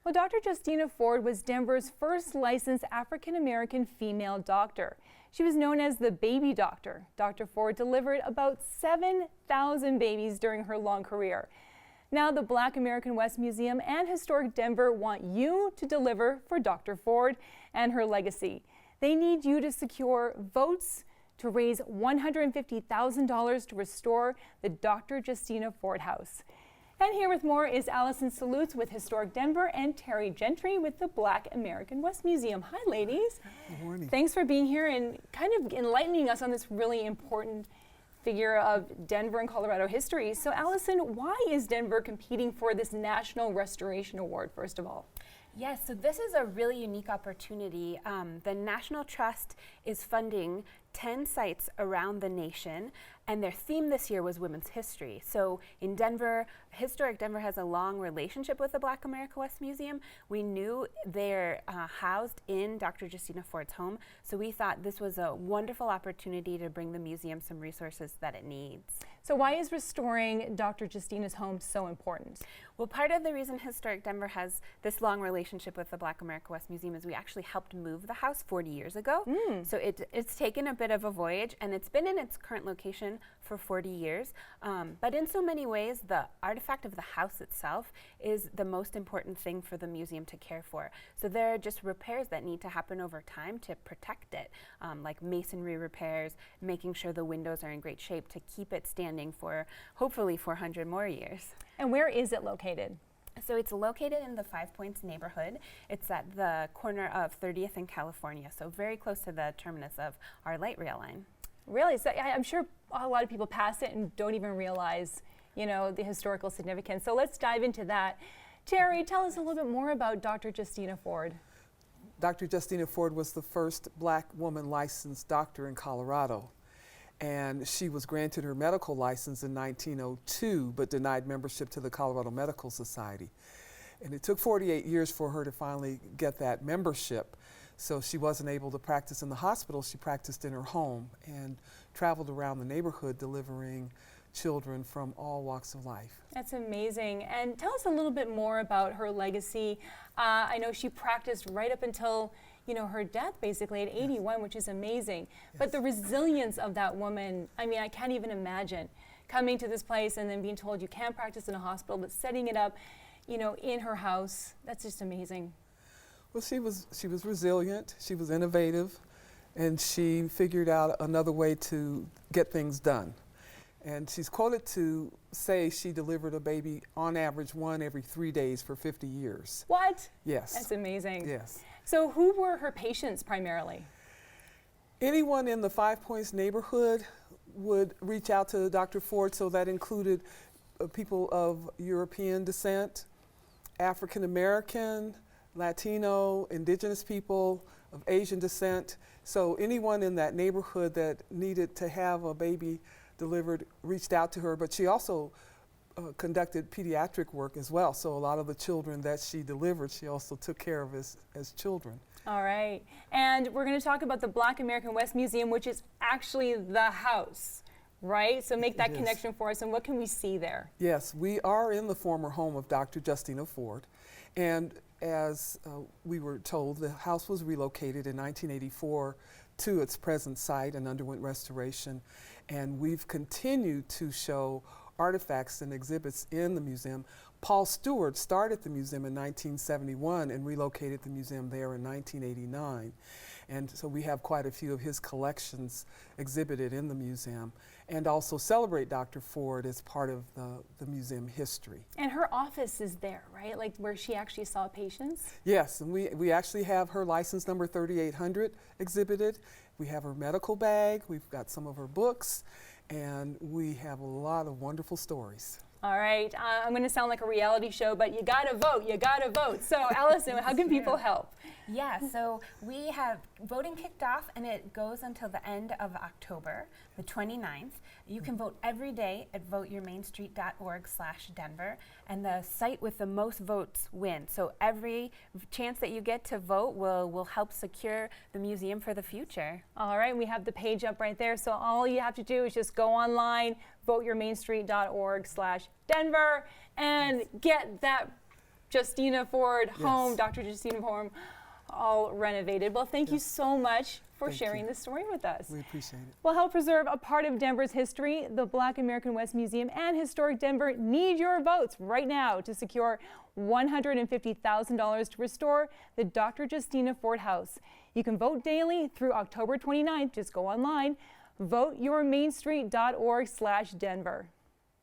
Well, Dr. Justina Ford was Denver's first licensed African-American female doctor. She was known as the baby doctor. Dr. Ford delivered about 7,000 babies during her long career. Now the Black American West Museum and Historic Denver want you to deliver for Dr. Ford and her legacy. They need you to secure votes to raise $150,000 to restore the Dr. Justina Ford House. And here with more is Allison Salutes with Historic Denver and Terry Gentry with the Black American West Museum. Hi, ladies. Good morning. Thanks for being here and kind of enlightening us on this really important figure of Denver and Colorado history. So, Allison, why is Denver competing for this National Restoration Award, first of all? Yes, so this is a really unique opportunity. The National Trust is funding 10 sites around the nation, and their theme this year was women's history. So in Denver, Historic Denver has a long relationship with the Black America West Museum. We knew they're housed in Dr. Justina Ford's home, so we thought this was a wonderful opportunity to bring the museum some resources that it needs. So why is restoring Dr. Justina's home so important? Well, part of the reason Historic Denver has this long relationship with the Black America West Museum is we actually helped move the house 40 years ago. So it's taken a bit of a voyage, and it's been in its current location for 40 years. But in so many ways, the artifact of the house itself is the most important thing for the museum to care for. So there are just repairs that need to happen over time to protect it, like masonry repairs, making sure the windows are in great shape to keep it standing for hopefully 400 more years. And where is it located? So it's located in the Five Points neighborhood. It's at the corner of 30th and California, so very close to the terminus of our light rail line. Really? So I'm sure a lot of people pass it and don't even realize, you know, the historical significance. So let's dive into that. Terry, tell us a little bit more about Dr. Justina Ford. Dr. Justina Ford was the first Black woman licensed doctor in Colorado. And she was granted her medical license in 1902, but denied membership to the Colorado Medical Society. And it took 48 years for her to finally get that membership. So she wasn't able to practice in the hospital. She practiced in her home and traveled around the neighborhood delivering children from all walks of life. That's amazing. And tell us a little bit more about her legacy. I know she practiced right up until, you know, her death basically at 81, which is amazing. Yes. But the resilience of that woman, I mean, I can't even imagine coming to this place and then being told you can't practice in a hospital, but setting it up, you know, in her house. That's just amazing. Well, she was resilient, she was innovative, and she figured out another way to get things done. And she's quoted to say she delivered a baby on average one every 3 days for 50 years. What? Yes. That's amazing. Yes. So who were her patients primarily? Anyone in the Five Points neighborhood would reach out to Dr. Ford, so that included people of European descent, African American, Latino, indigenous people of Asian descent. So anyone in that neighborhood that needed to have a baby delivered reached out to her, but she also conducted pediatric work as well. So a lot of the children that she delivered, she also took care of as children. All right. And we're going to talk about the Black American West Museum, which is actually the house, right? So make that connection for us. And what can we see there? Yes, we are in the former home of Dr. Justina Ford. And as we were told, the house was relocated in 1984 to its present site and underwent restoration. And we've continued to show artifacts and exhibits in the museum. Paul Stewart started the museum in 1971 and relocated the museum there in 1989. And so we have quite a few of his collections exhibited in the museum, and also celebrate Dr. Ford as part of the museum history. And her office is there, right? Like where she actually saw patients? Yes, and we actually have her license number 3800 exhibited. We have her medical bag, we've got some of her books, and we have a lot of wonderful stories. All right, I'm going to sound like a reality show, but you got to vote, you got to vote. So Allison, how can people help? Yeah, so we have voting kicked off, and it goes until the end of October, the 29th. You can vote every day at voteyourmainstreet.org/Denver, and the site with the most votes wins. So every chance that you get to vote will help secure the museum for the future. All right, we have the page up right there. So all you have to do is just go online, voteyourmainstreet.org/Denver, and get that Justina Ford home, Yes. Dr. Justina home, all renovated. Well, thank you Yes. so much for Thank sharing you. this story with us. We appreciate it. Well, help preserve a part of Denver's history. The Black American West Museum and Historic Denver need your votes right now to secure $150,000 to restore the Dr. Justina Ford House. You can vote daily through October 29th. Just go online, voteyourmainstreet.org/Denver.